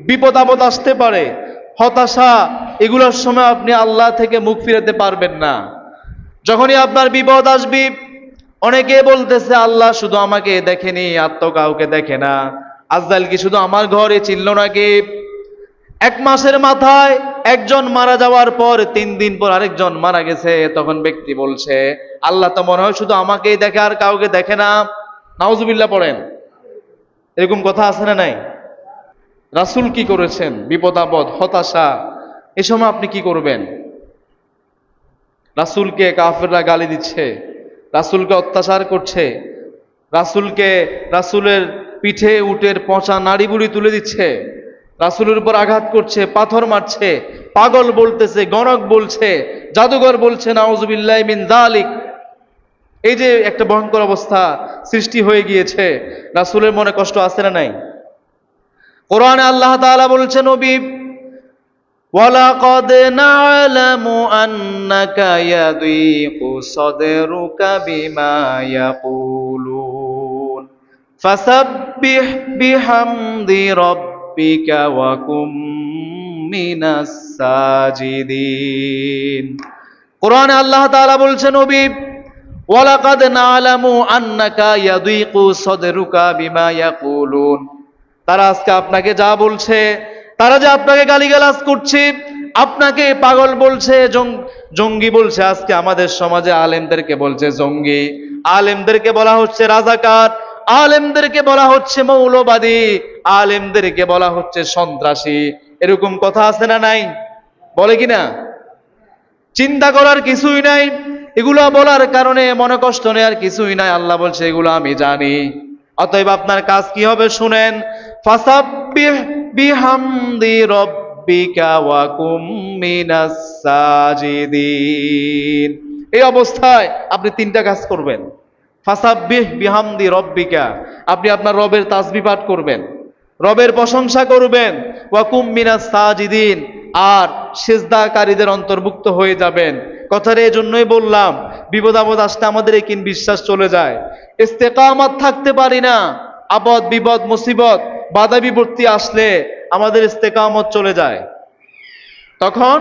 বিপদ আপদ আসতে পারে, হতাশা, এগুলোর সময় আপনি আল্লাহ থেকে মুখ ফিরাতে পারবেন না। যখনই আপনার বিপদ আসবে, অনেকে বলতেছে আল্লাহ শুধু আমাকে দেখেনি, আর তো কাউকে দেখে না। আজরাইল কি শুধু আমার ঘরে ছিল নাকি? 1 মাসের মাথায় একজন মারা যাওয়ার পর 3 দিন পর আরেকজন মারা গেছে, তখন ব্যক্তি বলছে আল্লাহ তো মনে হয় শুধু আমাকেই দেখে আর কাউকে দেখে না। নাউজুবিল্লাহ পড়েন। এরকম কথা আছে না নাই? রাসূল কি করেছেন? বিপদ আপদ, হতাশা, এই সময় আপনি কি করবেন? রাসূলকে কাফেররা গালি দিচ্ছে, রাসূলকে অত্যাচার করছে, রাসূলের পিঠে উটের পচা নাড়িবুড়ি তুলে দিচ্ছে, রাসূলের উপর আঘাত করছে, পাথর মারছে, পাগল বলতেছে, গণক বলছে, জাদুঘর বলছে, নাউজুবিল্লাহি মিন যালিক। এই যে একটা ভয়ঙ্কর অবস্থা সৃষ্টি হয়ে গিয়েছে, রাসূলের মনে কষ্ট আছে না নাই? কোরআনে আল্লাহ তাআলা বলছেন, নবী, ওয়ালাকাদ না'লামু আন্নাকা ইয়াযীকু সাদরুকা বিমা ইয়াকুলুন ফাসাব্বিহ বিহামদি রাব্বিকা ওয়া কুম মিনাস সাজিদিন। কোরআনে আল্লাহ তাআলা বলছেন, নবী, ওয়ালাকাদ না'লামু আন্নাকা ইয়াযীকু সাদরুকা বিমা ইয়াকুলুন। তারা আজকে আপনাকে যা বলছে, তারা যে আপনাকে গালিগালাজ করছে, আপনাকে পাগল বলছে, জঙ্গি বলছে। আজকে আমাদের সমাজে আলেমদেরকে বলছে জঙ্গি, আলেমদেরকে বলা হচ্ছে রাজাকার, আলেমদেরকে বলা হচ্ছে মৌলবাদী, আলেমদেরকে বলা হচ্ছে সন্ত্রাসী। এরকম কথা আছে না নাই? বলে কিনা? চিন্তা করার কিছুই নাই, এগুলো বলার কারণে মনে কষ্ট নেওয়ার কিছুই নাই। আল্লাহ বলছে এগুলো আমি জানি। অতএব আপনার কাজ কি হবে শুনেন, ফাসাব্বিহ বিহামদি রাব্বিকা ওয়া কুম মিনাস সাজিদিন। এই অবস্থায় আপনি 3টা কাজ করবেন। ফাসাব্বিহ বিহামদি রাব্বিকা, আপনি আপনার রবের তাসবিহ পাঠ করবেন, রবের প্রশংসা করবেন, ওয়া কুম মিনাস সাজিদিন, আর সিজদাকারীদের অন্তর্ভুক্ত হয়ে যাবেন। কথাটা এজন্যই বললাম, বিপদ আপদ আসতে আমাদের একিন বিশ্বাস চলে যায়, ইস্তেকামাত থাকতে পারি না। আপদ বিপদ মুসিবত বাধা বিপত্তি আসলে আমাদের ইস্তেকামত চলে যায়। তখন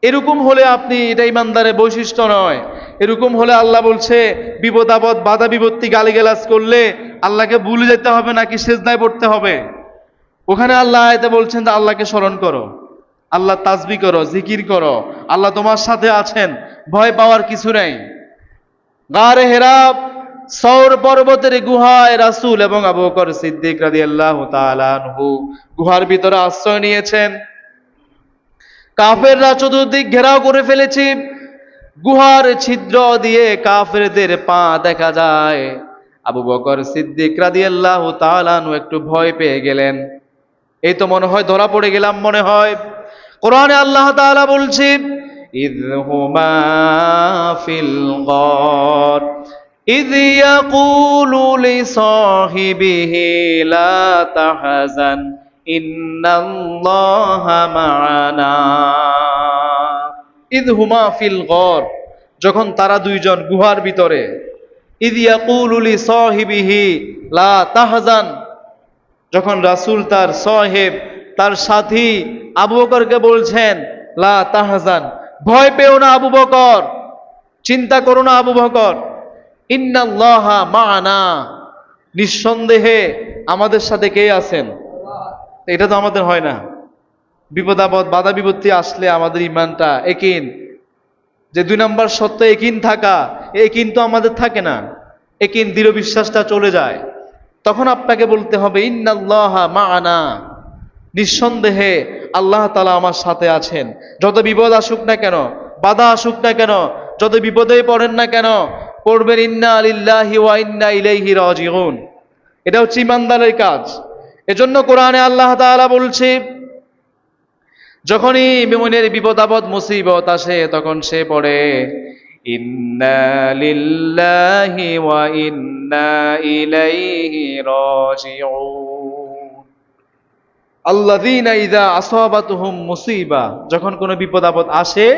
এরকম হলে আপনি, এটা ইমানদারের বৈশিষ্ট্য নয়। এরকম হলে আল্লাহ বলছে বিপদ আপদ বাধা বিপত্তি গালিগালাজ করলে আল্লাহকে ভুলে যেতে হবে নাকি সিজদায় পড়তে হবে? ওখানে আল্লাহ আয়াতে বলছেন যে আল্লাহকে স্মরণ করো, আল্লাহ তাসবিহ করো, জিকির করো, আল্লাহ তোমার সাথে আছেন, ভয় পাওয়ার কিছু নেই। গারে হেরা, সৌর পর্বতের গুহায় রাসূল এবং আবু বকর সিদ্দিক রাদিয়াল্লাহু তাআলা আনহু গুহার ভিতরে আশ্রয় নিয়েছেন। কাফেররা চতুর্দিক ঘেরাও করে ফেলেছে, গুহার ছিদ্র দিয়ে কাফেরদের পা দেখা যায়। আবু বকর সিদ্দিক রাদিয়াল্লাহু তাআলা আনহু একটু ভয় পেয়ে গেলেন, এই তো মনে হয় ধরা পড়ে গেলাম মনে হয়। কোরআনে আল্লাহ তাআলা বলছেন, ইয হুমা ফিল গার ইয ইয়াকুলু লিসাহিবিহি লা তাহজান ইন্নাল্লাহা মা'ানা। ইয হুমা ফিল গার, যখন তারা দুইজন গুহার ভিতরে, ইয ইয়াকুলু লিসাহিবিহি লা তাহজান, যখন রাসূল তার সাহেব, তার সাথী আবু বকরকে বলছেন লা তাহজান, ভয় পেও না আবু বকর, চিন্তা করো না আবু বকর, ইন্নাল্লাহা মা'ানা, নিঃসন্দেহে আমাদের সাথে কে আছেন? এটা তো আমাদের হয় না। বিপদ আপদ বাধা বিপত্তি আসলে আমাদের ইমানটা একিন, যে 2 নম্বর সত্য একিন থাকা, একিন তো আমাদের থাকে না, একিন দৃঢ় বিশ্বাসটা চলে যায়। তখন আপনাকে বলতে হবে ইন্নাল্লাহা মা'ানা, নিঃসন্দেহে আল্লাহ তাআলা আমার সাথে আছেন। যত বিপদ আসুক না কেন, বাধা আসুক না কেন, যত বিপদে পড়েন না কেন, পড়বেন ইন্না লিল্লাহি ওয়া ইন্না ইলাইহি রাজিউন। এটা হচ্ছে ইমানদারের কাজ। এজন্য কোরআনে আল্লাহ তাআলা বলছে, যখনই মুমিনের বিপদ আপদ মুসিবত আসে তখন সে পড়ে ইন্না লিল্লাহি ওয়া ইন্না ইলাইহি রাজিউন। আল্লাযীনা ইযা আসাবাতুহুম মুসিবা, যখন কোনো বিপদ আপদ আসে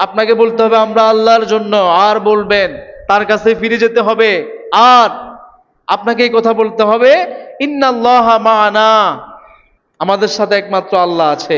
আপনাকে বলতে হবে আমরা আল্লাহর জন্য, আর বলবেন তার কাছে ফিরে যেতে হবে, আর আপনাকে এই কথা বলতে হবে ইন্নাল্লাহা মা'ানা, আমাদের সাথে একমাত্র আল্লাহ আছে।